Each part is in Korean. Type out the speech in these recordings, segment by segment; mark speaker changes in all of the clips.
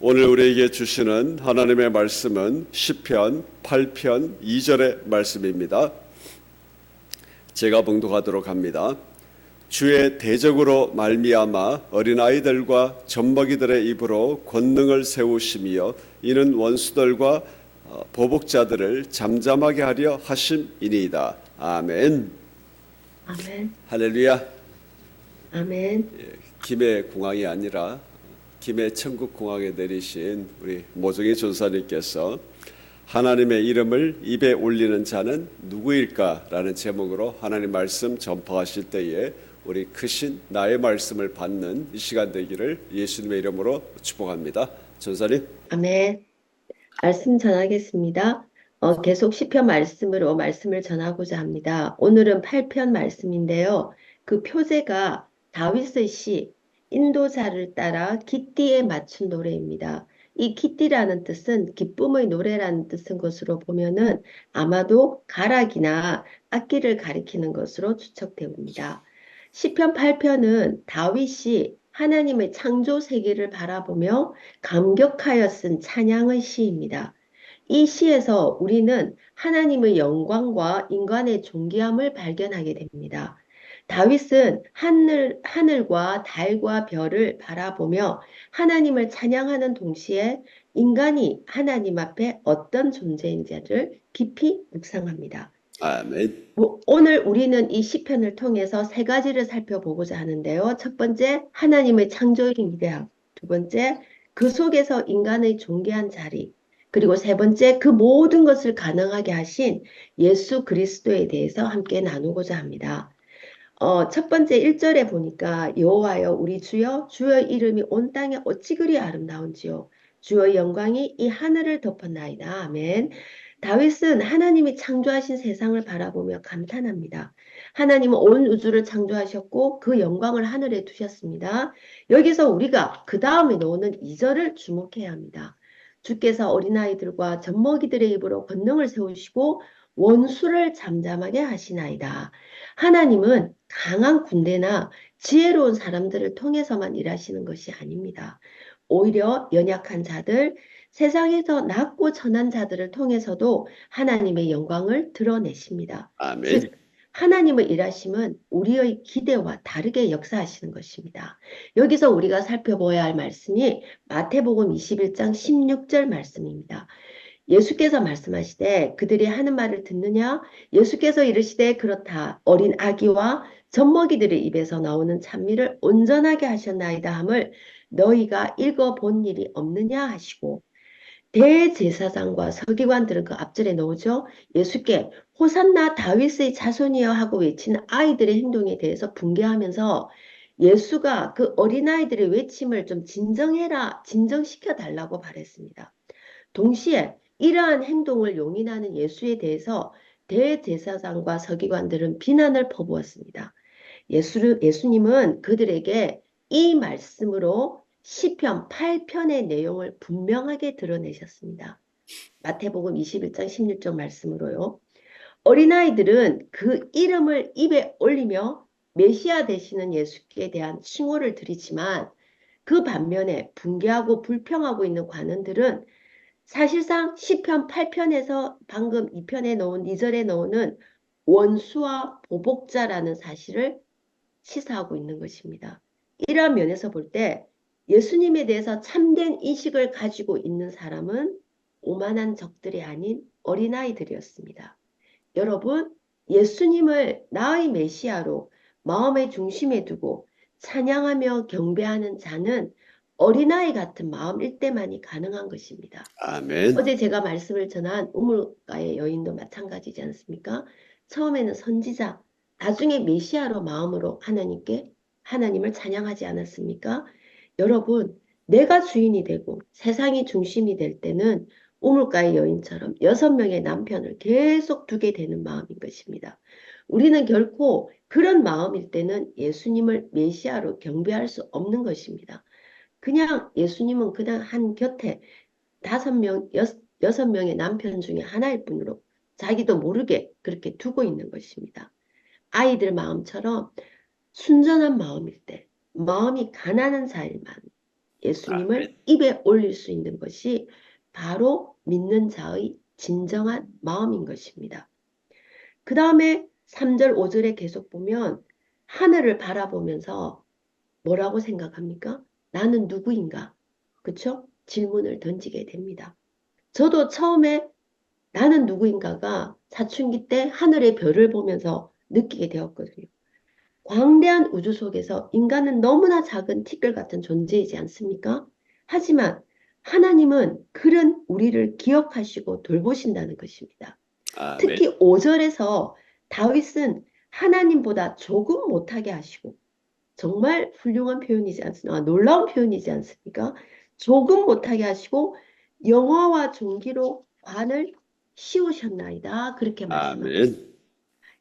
Speaker 1: 오늘 우리에게 주시는 하나님의 말씀은 시편 8편 2절의 말씀입니다. 제가 봉독하도록 합니다. 주의 대적으로 말미암아 어린아이들과 젖먹이들의 입으로 권능을 세우시며 이는 원수들과 보복자들을 잠잠하게 하려 하심이니이다. 아멘.
Speaker 2: 아멘.
Speaker 1: 할렐루야.
Speaker 2: 아멘.
Speaker 1: 김해 공항이 아니라 김해 천국공항에 내리신 우리 모종희 전사님께서 하나님의 이름을 입에 올리는 자는 누구일까라는 제목으로 하나님 말씀 전파하실 때에 우리 크신 나의 말씀을 받는 이 시간 되기를 예수님의 이름으로 축복합니다. 전사님.
Speaker 2: 아멘. 말씀 전하겠습니다. 계속 시편 말씀으로 말씀을 전하고자 합니다. 오늘은 8편 말씀인데요. 그 표제가 다윗의 시 인도자를 따라 기띠에 맞춘 노래입니다. 이 기띠라는 뜻은 기쁨의 노래라는 뜻인 것으로 보면은 아마도 가락이나 악기를 가리키는 것으로 추측됩니다. 시편 8편은 다윗이 하나님의 창조 세계를 바라보며 감격하여 쓴 찬양의 시입니다. 이 시에서 우리는 하나님의 영광과 인간의 존귀함을 발견하게 됩니다. 다윗은 하늘과 달과 별을 바라보며 하나님을 찬양하는 동시에 인간이 하나님 앞에 어떤 존재인지를 깊이 묵상합니다.
Speaker 1: 아멘.
Speaker 2: 오늘 우리는 이 시편을 통해서 세 가지를 살펴보고자 하는데요. 첫 번째, 하나님의 창조의 위대함. 두 번째, 그 속에서 인간의 존귀한 자리. 그리고 세 번째, 그 모든 것을 가능하게 하신 예수 그리스도에 대해서 함께 나누고자 합니다. 첫 번째 1절에 보니까 여호와여 우리 주여 주의 이름이 온 땅에 어찌 그리 아름다운지요. 주의 영광이 이 하늘을 덮었나이다. 아멘. 다윗은 하나님이 창조하신 세상을 바라보며 감탄합니다. 하나님은 온 우주를 창조하셨고 그 영광을 하늘에 두셨습니다. 여기서 우리가 그 다음에 나오는 2절을 주목해야 합니다. 주께서 어린아이들과 젖먹이들의 입으로 권능을 세우시고 원수를 잠잠하게 하시나이다. 하나님은 강한 군대나 지혜로운 사람들을 통해서만 일하시는 것이 아닙니다. 오히려 연약한 자들, 세상에서 낮고 천한 자들을 통해서도 하나님의 영광을 드러내십니다.
Speaker 1: 아멘.
Speaker 2: 즉, 하나님의 일하심은 우리의 기대와 다르게 역사하시는 것입니다. 여기서 우리가 살펴봐야 할 말씀이 마태복음 21장 16절 말씀입니다. 예수께서 말씀하시되 그들이 하는 말을 듣느냐? 예수께서 이르시되 그렇다. 어린 아기와 젖먹이들의 입에서 나오는 찬미를 온전하게 하셨나이다 함을 너희가 읽어본 일이 없느냐 하시고 대제사장과 서기관들은 그 앞절에 나오죠. 예수께 호산나 다윗의 자손이여 하고 외치는 아이들의 행동에 대해서 분개하면서 예수가 그 어린아이들의 외침을 좀 진정시켜 달라고 바랬습니다. 동시에 이러한 행동을 용인하는 예수에 대해서 대제사장과 서기관들은 비난을 퍼부었습니다. 예수님은 그들에게 이 말씀으로 시편 8편의 내용을 분명하게 드러내셨습니다. 마태복음 21장 16절 말씀으로요. 어린아이들은 그 이름을 입에 올리며 메시아 되시는 예수께 대한 칭호를 드리지만 그 반면에 분개하고 불평하고 있는 관원들은 사실상 시편 8편에서 방금 2편에 넣은 2절에 넣는 원수와 보복자라는 사실을 시사하고 있는 것입니다. 이러한 면에서 볼 때 예수님에 대해서 참된 인식을 가지고 있는 사람은 오만한 적들이 아닌 어린아이들이었습니다. 여러분, 예수님을 나의 메시아로 마음의 중심에 두고 찬양하며 경배하는 자는 어린아이 같은 마음일 때만이 가능한 것입니다.
Speaker 1: 아멘.
Speaker 2: 어제 제가 말씀을 전한 우물가의 여인도 마찬가지지 않습니까? 처음에는 선지자, 나중에 메시아로 마음으로 하나님을 찬양하지 않았습니까? 여러분, 내가 주인이 되고 세상이 중심이 될 때는 우물가의 여인처럼 6명의 남편을 계속 두게 되는 마음인 것입니다. 우리는 결코 그런 마음일 때는 예수님을 메시아로 경배할 수 없는 것입니다. 그냥 예수님은 그냥 한 곁에 5명, 6명의 남편 중에 하나일 뿐으로 자기도 모르게 그렇게 두고 있는 것입니다. 아이들 마음처럼 순전한 마음일 때, 마음이 가난한 자일만 예수님을
Speaker 1: 아멘.
Speaker 2: 입에 올릴 수 있는 것이 바로 믿는 자의 진정한 마음인 것입니다. 그 다음에 3절, 5절에 계속 보면 하늘을 바라보면서 뭐라고 생각합니까? 나는 누구인가? 그쵸? 질문을 던지게 됩니다. 저도 처음에 나는 누구인가가 사춘기 때 하늘의 별을 보면서 느끼게 되었거든요. 광대한 우주 속에서 인간은 너무나 작은 티끌 같은 존재이지 않습니까? 하지만 하나님은 그런 우리를 기억하시고 돌보신다는 것입니다.
Speaker 1: 아멘.
Speaker 2: 특히 5절에서 다윗은 하나님보다 조금 못하게 하시고 정말 훌륭한 표현이지 않습니까? 놀라운 표현이지 않습니까? 조금 못하게 하시고 영화와 종기로 관을 씌우셨나이다. 그렇게 말씀하고 있습니다.
Speaker 1: 아멘.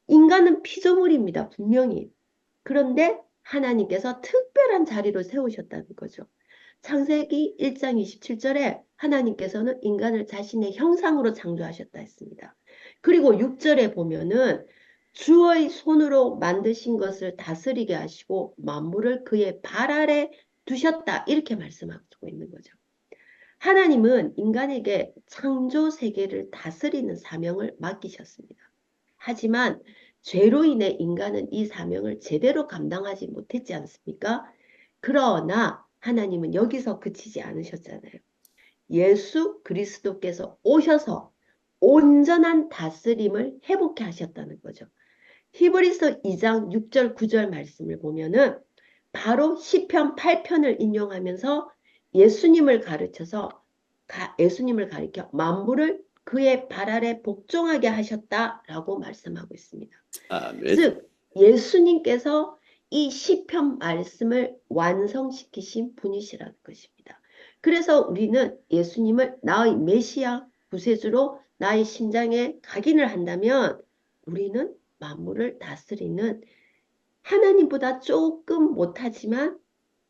Speaker 2: 인간은 피조물입니다. 분명히. 그런데 하나님께서 특별한 자리로 세우셨다는 거죠. 창세기 1장 27절에 하나님께서는 인간을 자신의 형상으로 창조하셨다 했습니다. 그리고 6절에 보면은 주의 손으로 만드신 것을 다스리게 하시고 만물을 그의 발 아래 두셨다. 이렇게 말씀하고 있는 거죠. 하나님은 인간에게 창조 세계를 다스리는 사명을 맡기셨습니다. 하지만 죄로 인해 인간은 이 사명을 제대로 감당하지 못했지 않습니까? 그러나 하나님은 여기서 그치지 않으셨잖아요. 예수 그리스도께서 오셔서 온전한 다스림을 회복해 하셨다는 거죠. 히브리서 2장 6절 9절 말씀을 보면은 바로 시편 8편을 인용하면서 예수님을 가르쳐서 예수님을 가리켜 만물을 그의 발 아래 복종하게 하셨다라고 말씀하고 있습니다.
Speaker 1: 아멘.
Speaker 2: 즉 예수님께서 이 시편 말씀을 완성시키신 분이시라는 것입니다. 그래서 우리는 예수님을 나의 메시아 구세주로 나의 심장에 각인을 한다면 우리는 만물을 다스리는 하나님보다 조금 못하지만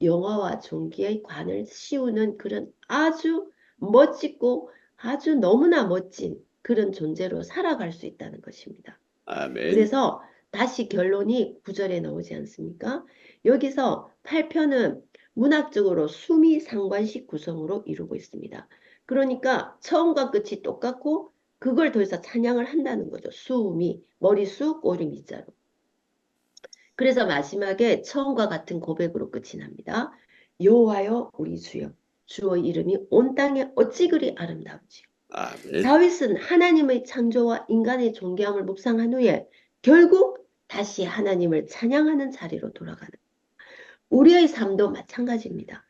Speaker 2: 영화와 종기의 관을 씌우는 그런 아주 멋지고 아주 너무나 멋진 그런 존재로 살아갈 수 있다는 것입니다.
Speaker 1: 아멘.
Speaker 2: 그래서 다시 결론이 9절에 나오지 않습니까? 여기서 8편은 문학적으로 수미 상관식 구성으로 이루고 있습니다. 그러니까 처음과 끝이 똑같고 그걸 더해서 찬양을 한다는 거죠. 수미, 머리수, 꼬리 밑자로. 그래서 마지막에 처음과 같은 고백으로 끝이 납니다. 여호와여 우리 주여 주의 이름이 온 땅에 어찌 그리 아름다운지요.
Speaker 1: 아멘.
Speaker 2: 다윗은 하나님의 창조와 인간의 존귀함을 묵상한 후에 결국 다시 하나님을 찬양하는 자리로 돌아가는 우리의 삶도 마찬가지입니다.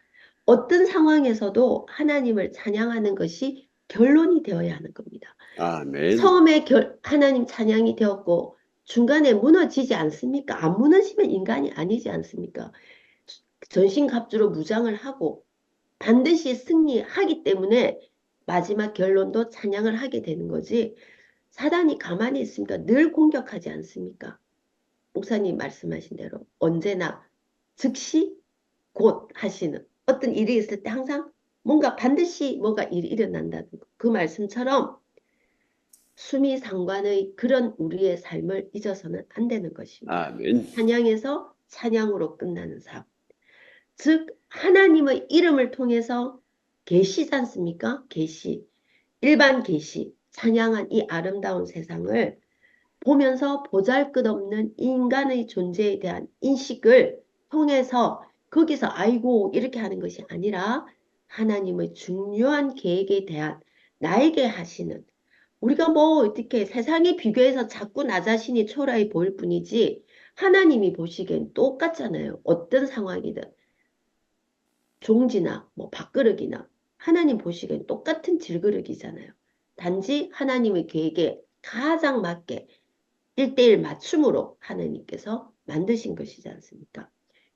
Speaker 2: 어떤 상황에서도 하나님을 찬양하는 것이 결론이 되어야 하는 겁니다.
Speaker 1: 아멘.
Speaker 2: 처음에 하나님 찬양이 되었고 중간에 무너지지 않습니까? 안 무너지면 인간이 아니지 않습니까? 전신갑주로 무장을 하고 반드시 승리하기 때문에 마지막 결론도 찬양을 하게 되는 거지. 사단이 가만히 있습니까? 늘 공격하지 않습니까? 목사님 말씀하신 대로 언제나 즉시 곧 하시는 어떤 일이 있을 때 항상 뭔가 반드시 뭐가 일이 일어난다는 거. 그 말씀처럼 수미상관의 그런 우리의 삶을 잊어서는 안 되는 것입니다.
Speaker 1: 아멘.
Speaker 2: 찬양에서 찬양으로 끝나는 삶. 즉 하나님의 이름을 통해서 계시지 않습니까? 계시. 일반 계시. 찬양한 이 아름다운 세상을 보면서 보잘것없는 인간의 존재에 대한 인식을 통해서 거기서 아이고 이렇게 하는 것이 아니라 하나님의 중요한 계획에 대한 나에게 하시는 우리가 뭐 어떻게 세상에 비교해서 자꾸 나 자신이 초라해 보일 뿐이지 하나님이 보시기엔 똑같잖아요. 어떤 상황이든 종지나 뭐 밥그릇이나 하나님 보시기엔 똑같은 질그릇이잖아요. 단지 하나님의 계획에 가장 맞게 1대1 맞춤으로 하나님께서 만드신 것이지 않습니까?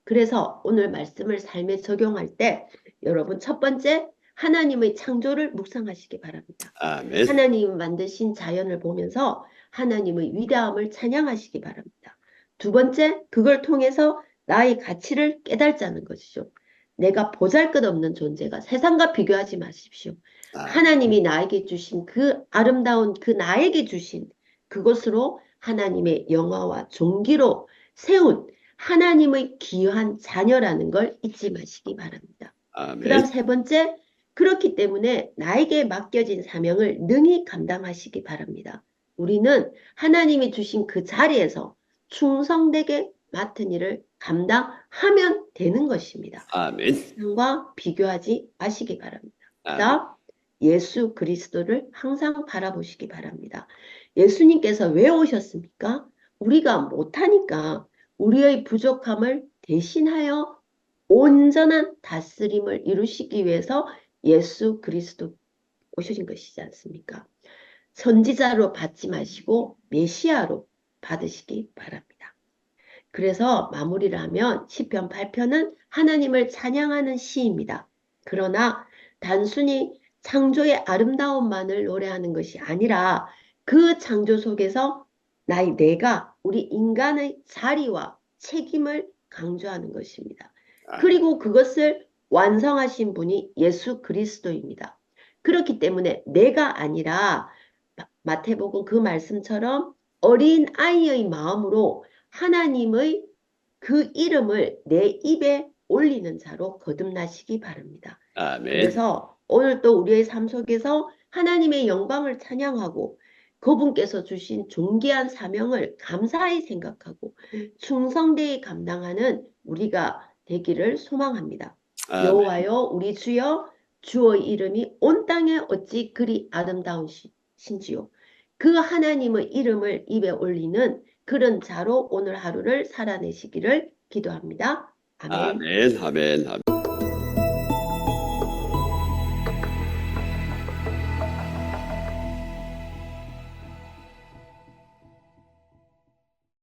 Speaker 2: 그래서 오늘 말씀을 삶에 적용할 때 여러분 첫 번째 하나님의 창조를 묵상하시기 바랍니다.
Speaker 1: 아멘.
Speaker 2: 하나님 만드신 자연을 보면서 하나님의 위대함을 찬양하시기 바랍니다. 두 번째, 그걸 통해서 나의 가치를 깨달자는 것이죠. 내가 보잘것없는 존재가 세상과 비교하지 마십시오. 하나님이 나에게 주신 그 아름다운 그 나에게 주신 그것으로 하나님의 영화와 존귀로 세운 하나님의 귀한 자녀라는 걸 잊지 마시기 바랍니다. 그다음
Speaker 1: 아멘.
Speaker 2: 세 번째, 그렇기 때문에 나에게 맡겨진 사명을 능히 감당하시기 바랍니다. 우리는 하나님이 주신 그 자리에서 충성되게 맡은 일을 감당하면 되는 것입니다.
Speaker 1: 아멘.
Speaker 2: 세상과 비교하지 마시기 바랍니다.
Speaker 1: 아멘.
Speaker 2: 그다음 예수 그리스도를 항상 바라보시기 바랍니다. 예수님께서 왜 오셨습니까? 우리가 못하니까 우리의 부족함을 대신하여 온전한 다스림을 이루시기 위해서 예수 그리스도 오신 것이지 않습니까? 선지자로 받지 마시고 메시아로 받으시기 바랍니다. 그래서 마무리를 하면 시편 8편은 하나님을 찬양하는 시입니다. 그러나 단순히 창조의 아름다움만을 노래하는 것이 아니라 그 창조 속에서 내가 우리 인간의 자리와 책임을 강조하는 것입니다. 그리고 그것을 완성하신 분이 예수 그리스도입니다. 그렇기 때문에 내가 아니라 마태복음 그 말씀처럼 어린 아이의 마음으로 하나님의 그 이름을 내 입에 올리는 자로 거듭나시기 바랍니다.
Speaker 1: 아멘.
Speaker 2: 그래서 오늘 또 우리의 삶 속에서 하나님의 영광을 찬양하고 그분께서 주신 존귀한 사명을 감사히 생각하고 충성되이 감당하는 우리가 되기를 소망합니다.
Speaker 1: 아멘.
Speaker 2: 여호와여 우리 주여 주의 이름이 온 땅에 어찌 그리 아름다운 신지요. 그 하나님의 이름을 입에 올리는 그런 자로 오늘 하루를 살아내시기를 기도합니다. 아멘.
Speaker 1: 아멘. 아멘. 아멘.